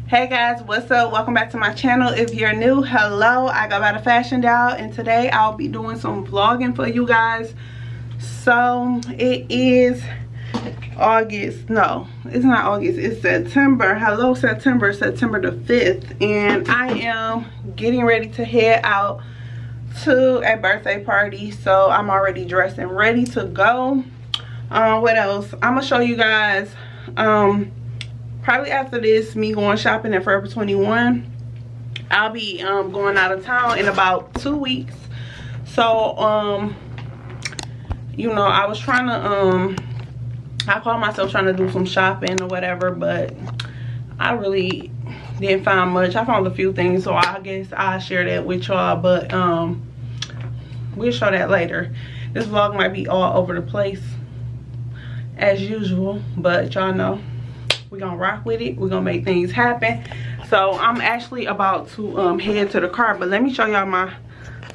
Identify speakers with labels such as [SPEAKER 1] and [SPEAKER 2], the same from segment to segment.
[SPEAKER 1] Hey guys, what's up? Welcome back to my channel. If you're new, hello. I go by the Fashion Doll, and today I'll be doing some vlogging for you guys. So it is August. No, it's not August, it's September. Hello September, September the 5th, and I am getting ready to head out to a birthday party. So I'm already dressed and ready to go. What else? I'm gonna show you guys probably after this, me going shopping at Forever 21. I'll be going out of town in about 2 weeks. So you know, I was trying to I called myself trying to do some shopping or whatever, but I really didn't find much. I found a few things, so I guess I'll share that with y'all, but we'll show that later. This vlog might be all over the place as usual, but y'all know we're gonna rock with it. We're gonna make things happen. So I'm actually about to head to the car, but let me show y'all my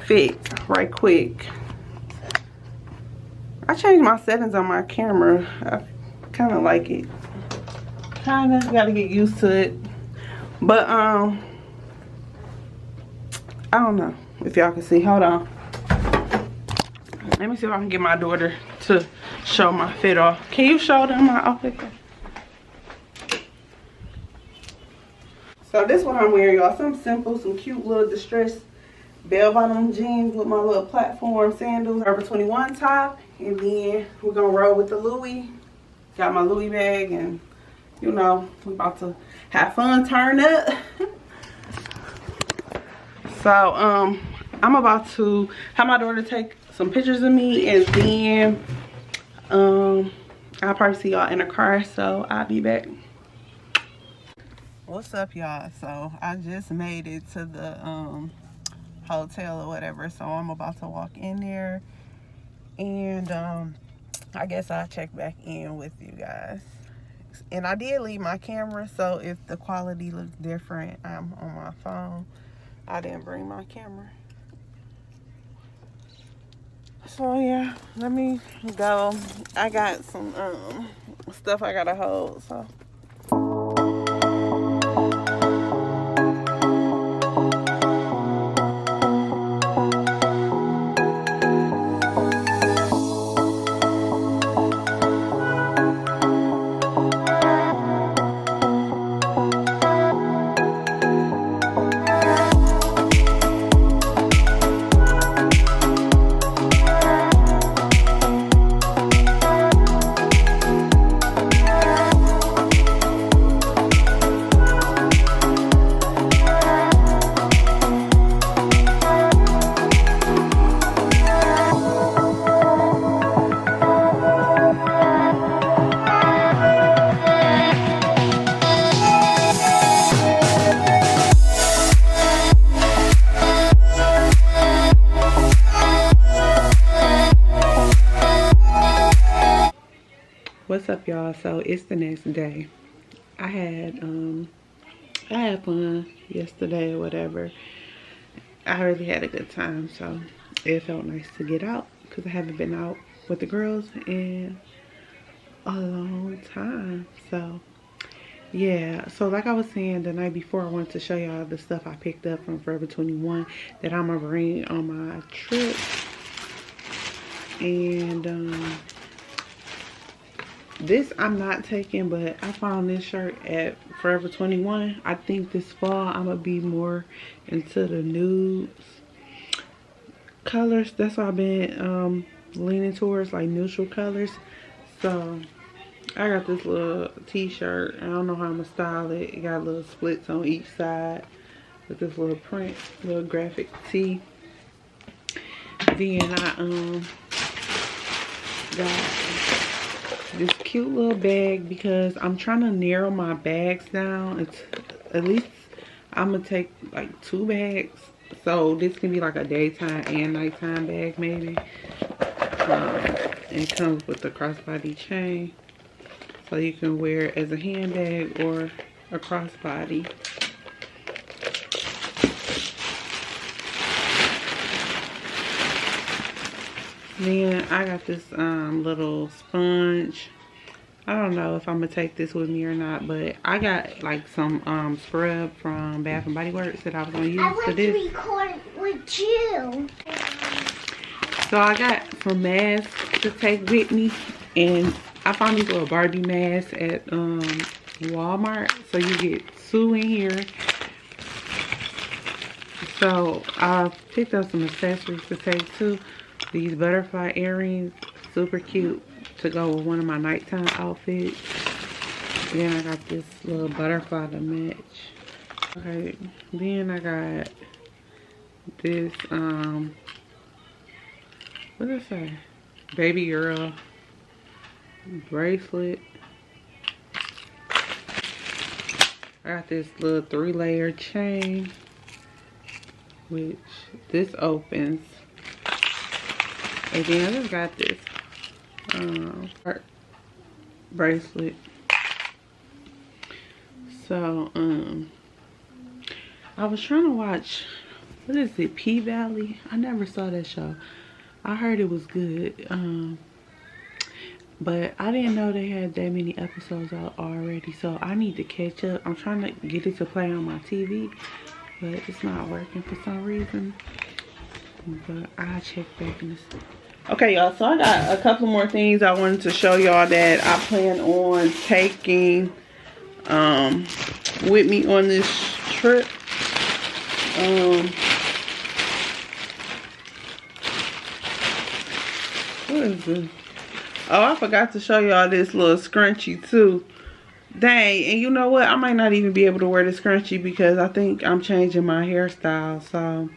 [SPEAKER 1] fit right quick. I changed my settings on my camera. I kind of like it. Kind of gotta get used to it, but I don't know if y'all can see. Hold on, let me see if I can get my daughter to show my fit off. Can you show them my outfit? So this is what I'm wearing, y'all. Some simple, some cute little distressed bell-bottom jeans with my little platform sandals, Forever 21 top, and then we're gonna roll with the Louis. Got my Louis bag, and you know, we about to have fun, turn up. So I'm about to have my daughter take some pictures of me, and then I'll probably see y'all in the car, so I'll be back. What's up, y'all? So I just made it to the hotel or whatever, so I'm about to walk in there, and I guess I'll check back in with you guys. And I did leave my camera, so if the quality looks different, I'm on my phone. I didn't bring my camera. So yeah, let me go. I got some stuff I gotta hold, so. What's up, y'all? So it's the next day. I had fun yesterday or whatever. I really had a good time, so it felt nice to get out because I haven't been out with the girls in a long time. So yeah, so like I was saying the night before, I wanted to show y'all the stuff I picked up from Forever 21 that I'm gonna bring on my trip. And this I'm not taking, but I found this shirt at Forever 21. I think this fall I'm gonna be more into the nudes colors. That's why I've been leaning towards, like neutral colors. So I got this little t-shirt. I don't know how I'm gonna style it. It got little splits on each side with this little print, little graphic tee. Then I got this cute little bag because I'm trying to narrow my bags down. It's at least I'm gonna take like 2 bags, so this can be like a daytime and nighttime bag maybe. It comes with the crossbody chain, so you can wear it as a handbag or a crossbody. Then I got this little sponge I don't know if I'm gonna take this with me or not, but I got like some scrub from Bath and Body Works that I was gonna use for this.
[SPEAKER 2] I want to record with you.
[SPEAKER 1] So I got some masks to take with me, and I found these little Barbie masks at Walmart. So you get 2 in here. So I picked up some accessories to take too. These butterfly earrings, super cute, to go with one of my nighttime outfits. Then I got this little butterfly to match. Okay, then I got this what does it say? Baby girl bracelet. I got this little 3-layer chain, which this opens. And then I just got this heart bracelet. So I was trying to watch, what is it, P-Valley? I never saw that show. I heard it was good, but I didn't know they had that many episodes out already, so I need to catch up. I'm trying to get it to play on my TV, but it's not working for some reason. But I'll check back in this. Okay, y'all, so I got a couple more things I wanted to show y'all that I plan on taking with me on this trip. What is this? Oh, I forgot to show y'all this little scrunchie too. Dang, and you know what? I might not even be able to wear this scrunchie because I think I'm changing my hairstyle. So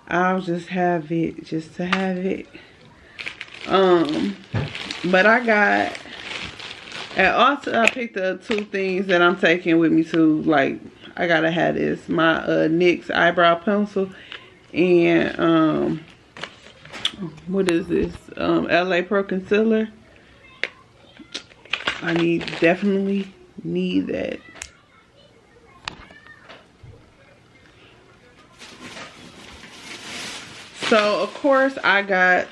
[SPEAKER 1] I'll just have it just to have it. But I got, and also I picked up 2 things that I'm taking with me too. Like, I gotta have this, my NYX eyebrow pencil, and what is this, LA Pro concealer. I definitely need that. So of course I got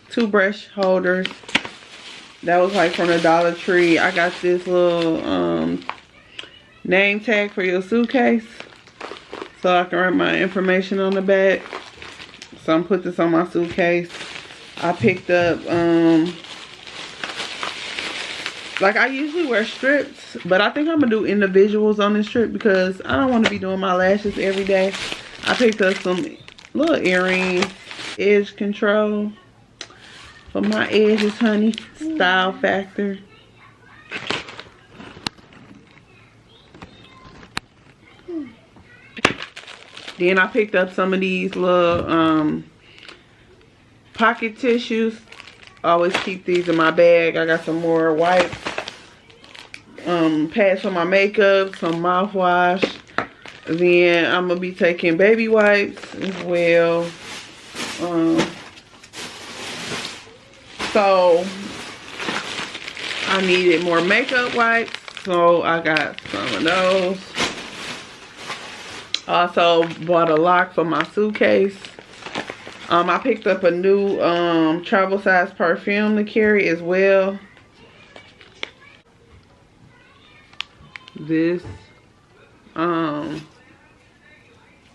[SPEAKER 1] toothbrush holders. That was like from the Dollar Tree. I got this little name tag for your suitcase, so I can write my information on the back. So I'm put this on my suitcase. I picked up like, I usually wear strips, but I think I'm gonna do individuals on this strip because I don't want to be doing my lashes every day. I picked up some little earrings, edge control for my edges, honey. Style factor. Then I picked up some of these little pocket tissues. I always keep these in my bag. I got some more wipes, pads for my makeup, some mouthwash. Then I'm gonna be taking baby wipes as well. So I needed more makeup wipes, so I got some of those. Also bought a lock for my suitcase. I picked up a new travel size perfume to carry as well. This I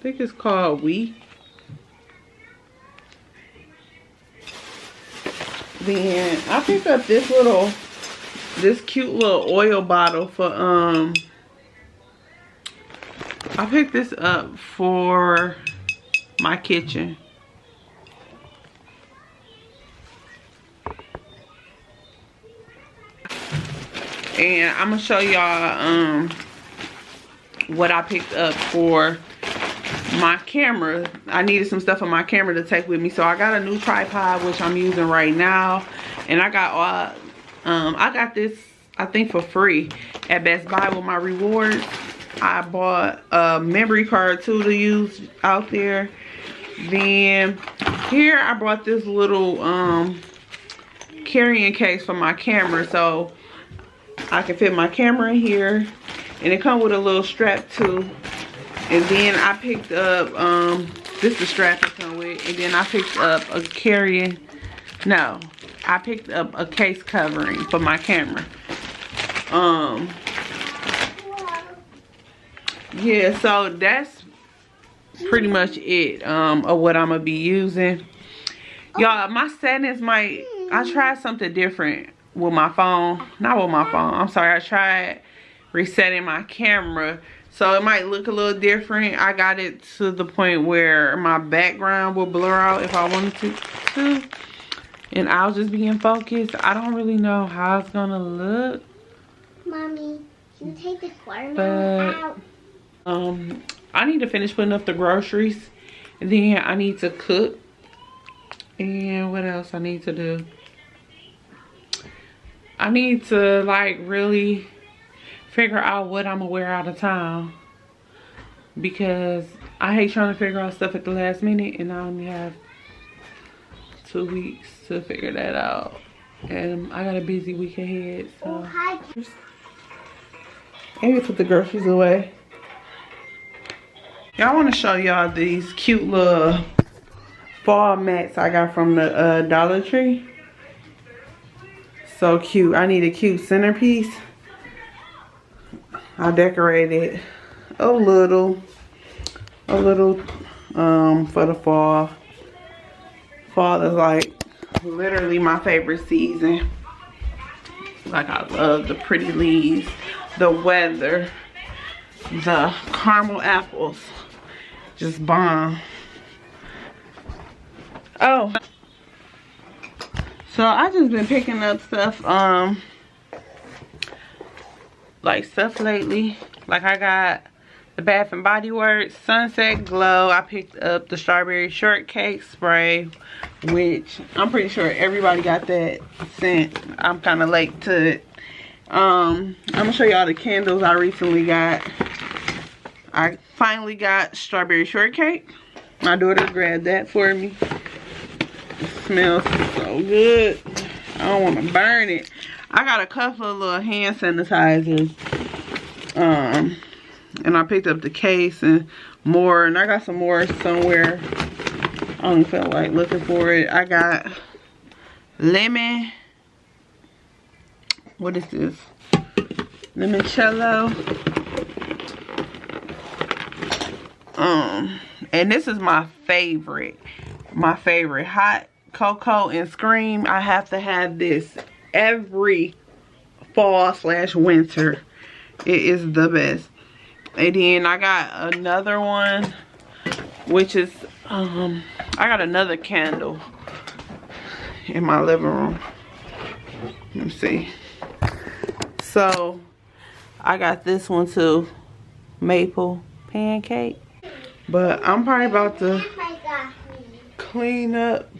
[SPEAKER 1] think it's called We. Then I picked up this cute little oil bottle for I picked this up for my kitchen. And I'm gonna show y'all what I picked up for my camera. I needed some stuff on my camera to take with me, so I got a new tripod, which I'm using right now. And I got this, I think, for free at Best Buy with my rewards. I bought a memory card too to use out there. Then here I brought this little carrying case for my camera, so I can fit my camera in here, and it comes with a little strap too. And then I picked up this is the strap it comes with, and then I picked up a carrying, no, I picked up a case covering for my camera. Yeah, so that's pretty much it of what I'm gonna be using. Y'all, my settings might, I tried something different with my phone. Not with my phone, I'm sorry. I tried resetting my camera, so it might look a little different. I got it to the point where my background will blur out if I wanted to, and I'll just be in focus. I don't really know how it's gonna look.
[SPEAKER 2] Mommy, can you take the watermelon out?
[SPEAKER 1] I need to finish putting up the groceries, and then I need to cook. And what else I need to do? I need to like really figure out what I'm gonna wear out of town, because I hate trying to figure out stuff at the last minute, and I only have 2 weeks to figure that out, and I got a busy week ahead. So maybe put the groceries away. Y'all, want to show y'all these cute little fall mats I got from the Dollar Tree. So cute. I need a cute centerpiece. I decorated a little for the fall. Fall is like literally my favorite season. Like, I love the pretty leaves, the weather, the caramel apples, just bomb. Oh, so I just been picking up stuff, like stuff lately. Like, I got the Bath and Body Works Sunset Glow. I picked up the strawberry shortcake spray, which I'm pretty sure everybody got that scent. I'm kind of late to it. I'm gonna show y'all the candles I recently got. I finally got strawberry shortcake. My daughter grabbed that for me. It smells so good. I don't want to burn it. I got a couple of little hand sanitizers. And I picked up the case and more. And I got some more somewhere. I don't feel like looking for it. I got lemon. What is this? Limoncello. And this is my favorite. My favorite. Hot cocoa and scream. I have to have this every fall/winter. It is the best. And then I got another one, which is I got another candle in my living room. Let me see. So I got this one too, maple pancake. But I'm probably about to clean up